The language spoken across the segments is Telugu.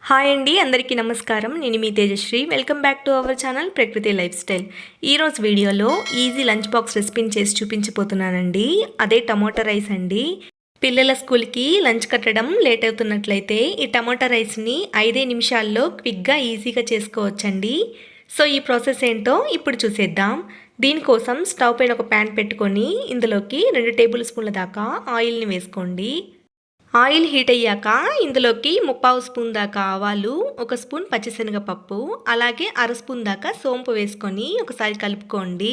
హాయ్ అండి, అందరికీ నమస్కారం. నేను మీ Tejasri. Welcome back to our channel Prakruthi lifestyle. ఈరోజు వీడియోలో ఈజీ లంచ్ బాక్స్ రెసిపీని చేసి చూపించబోతున్నానండి. అదే టమోటా రైస్ అండి. పిల్లల స్కూల్కి లంచ్ కట్టడం లేట్ అవుతున్నట్లయితే ఈ టమోటా రైస్ని 5 నిమిషాల్లో క్విక్గా ఈజీగా చేసుకోవచ్చండి. సో ఈ ప్రాసెస్ ఏంటో ఇప్పుడు చూసేద్దాం. దీనికోసం స్టవ్ పైన ఒక ప్యాన్ పెట్టుకొని ఇందులోకి 2 టేబుల్ స్పూన్ల దాకా ఆయిల్ని వేసుకోండి. ఆయిల్ హీట్ అయ్యాక ఇందులోకి 3/4 స్పూన్ దాకా ఆవాలు, 1 స్పూన్ పచ్చిశనగపప్పు, అలాగే 1/2 స్పూన్ దాకా సోంపు వేసుకొని ఒకసారి కలుపుకోండి.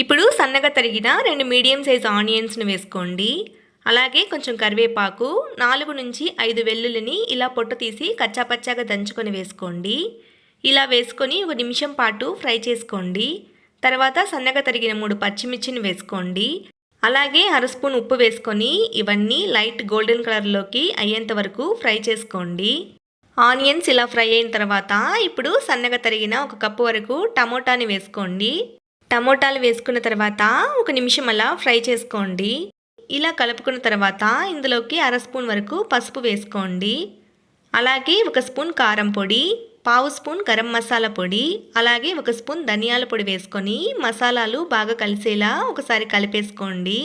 ఇప్పుడు సన్నగా తరిగిన 2 మీడియం సైజ్ ఆనియన్స్ని వేసుకోండి. అలాగే కొంచెం కరివేపాకు, 4 నుంచి 5 వెల్లుల్లిని ఇలా పొట్టు తీసి కచ్చాపచ్చాగా దంచుకొని వేసుకోండి. ఇలా వేసుకొని 1 నిమిషం పాటు ఫ్రై చేసుకోండి. తర్వాత సన్నగా తరిగిన 3 పచ్చిమిర్చిని వేసుకోండి. అలాగే 1/2 స్పూన్ ఉప్పు వేసుకొని ఇవన్నీ లైట్ గోల్డెన్ కలర్లోకి అయ్యేంత వరకు ఫ్రై చేసుకోండి. ఆనియన్స్ ఇలా ఫ్రై అయిన తర్వాత ఇప్పుడు సన్నగా తరిగిన 1 కప్పు వరకు టమోటాని వేసుకోండి. టమోటాలు వేసుకున్న తర్వాత 1 నిమిషం అలా ఫ్రై చేసుకోండి. ఇలా కలుపుకున్న తర్వాత ఇందులోకి 1/2 స్పూన్ వరకు పసుపు వేసుకోండి. అలాగే 1 స్పూన్ కారం పొడి, 1/2 స్పూన్ గరం మసాలా పొడి, అలాగే 1 స్పూన్ ధనియాల పొడి వేసుకొని మసాలాలు బాగా కలిసేలా ఒకసారి కలిపేసుకోండి.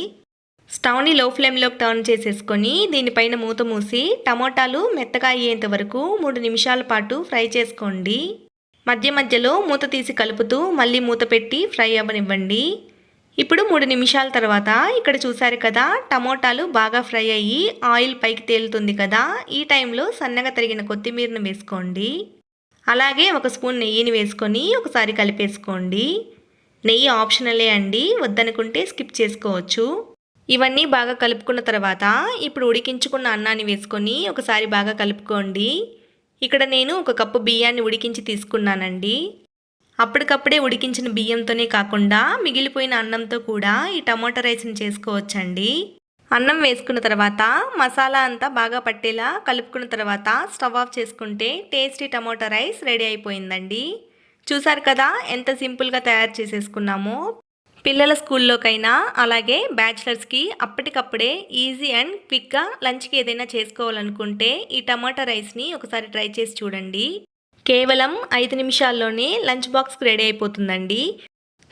స్టవ్ని లో ఫ్లేమ్లోకి టర్న్ చేసేసుకొని దీనిపైన మూత మూసి టమోటాలు మెత్తగా అయ్యేంత వరకు 3 నిమిషాల పాటు ఫ్రై చేసుకోండి. మధ్య మధ్యలో మూత తీసి కలుపుతూ మళ్ళీ మూత పెట్టి ఫ్రై అవ్వనివ్వండి. ఇప్పుడు 3 నిమిషాల తర్వాత ఇక్కడ చూసారు కదా, టమోటాలు బాగా ఫ్రై అయ్యి ఆయిల్ పైకి తేలుతుంది కదా. ఈ టైంలో సన్నగా తరిగిన కొత్తిమీరను వేసుకోండి. అలాగే 1 స్పూన్ నెయ్యిని వేసుకొని ఒకసారి కలిపేసుకోండి. నెయ్యి ఆప్షనలే అండి, వద్దనుకుంటే స్కిప్ చేసుకోవచ్చు. ఇవన్నీ బాగా కలుపుకున్న తర్వాత ఇప్పుడు ఉడికించుకున్న అన్నాన్ని వేసుకొని ఒకసారి బాగా కలుపుకోండి. ఇక్కడ నేను 1 కప్పు బియ్యాన్ని ఉడికించి తీసుకున్నానండి. అప్పటికప్పుడే ఉడికించిన బియ్యంతోనే కాకుండా మిగిలిపోయిన అన్నంతో కూడా ఈ టమోటా రైస్ని చేసుకోవచ్చండి. అన్నం వేసుకున్న తర్వాత మసాలా అంతా బాగా పట్టేలా కలుపుకున్న తర్వాత స్టవ్ ఆఫ్ చేసుకుంటే టేస్టీ టమోటా రైస్ రెడీ అయిపోయిందండి. చూసారు కదా ఎంత సింపుల్గా తయారు చేసేసుకున్నామో. పిల్లల స్కూల్లోకైనా అలాగే బ్యాచిలర్స్కి అప్పటికప్పుడే ఈజీ అండ్ క్విక్గా లంచ్కి ఏదైనా చేసుకోవాలనుకుంటే ఈ టమోటా రైస్ని ఒకసారి ట్రై చేసి చూడండి. కేవలం 5 నిమిషాల్లోనే లంచ్ బాక్స్కి రెడీ అయిపోతుందండి.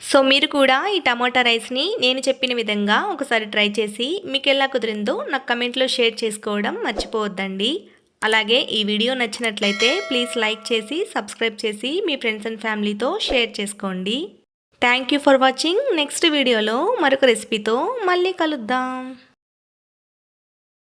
సో మీరు కూడా ఈ టమోటా రైస్ని నేను చెప్పిన విధంగా ఒకసారి ట్రై చేసి మీకు ఎలా కుదిరిందో నాకు కమెంట్లో షేర్ చేసుకోవడం మర్చిపోవద్దండి. అలాగే ఈ వీడియో నచ్చినట్లయితే ప్లీజ్ లైక్ చేసి సబ్స్క్రైబ్ చేసి మీ ఫ్రెండ్స్ అండ్ ఫ్యామిలీతో షేర్ చేసుకోండి. Thank you for watching. Next వీడియోలో మరొక రెసిపీతో మళ్ళీ కలుద్దాం.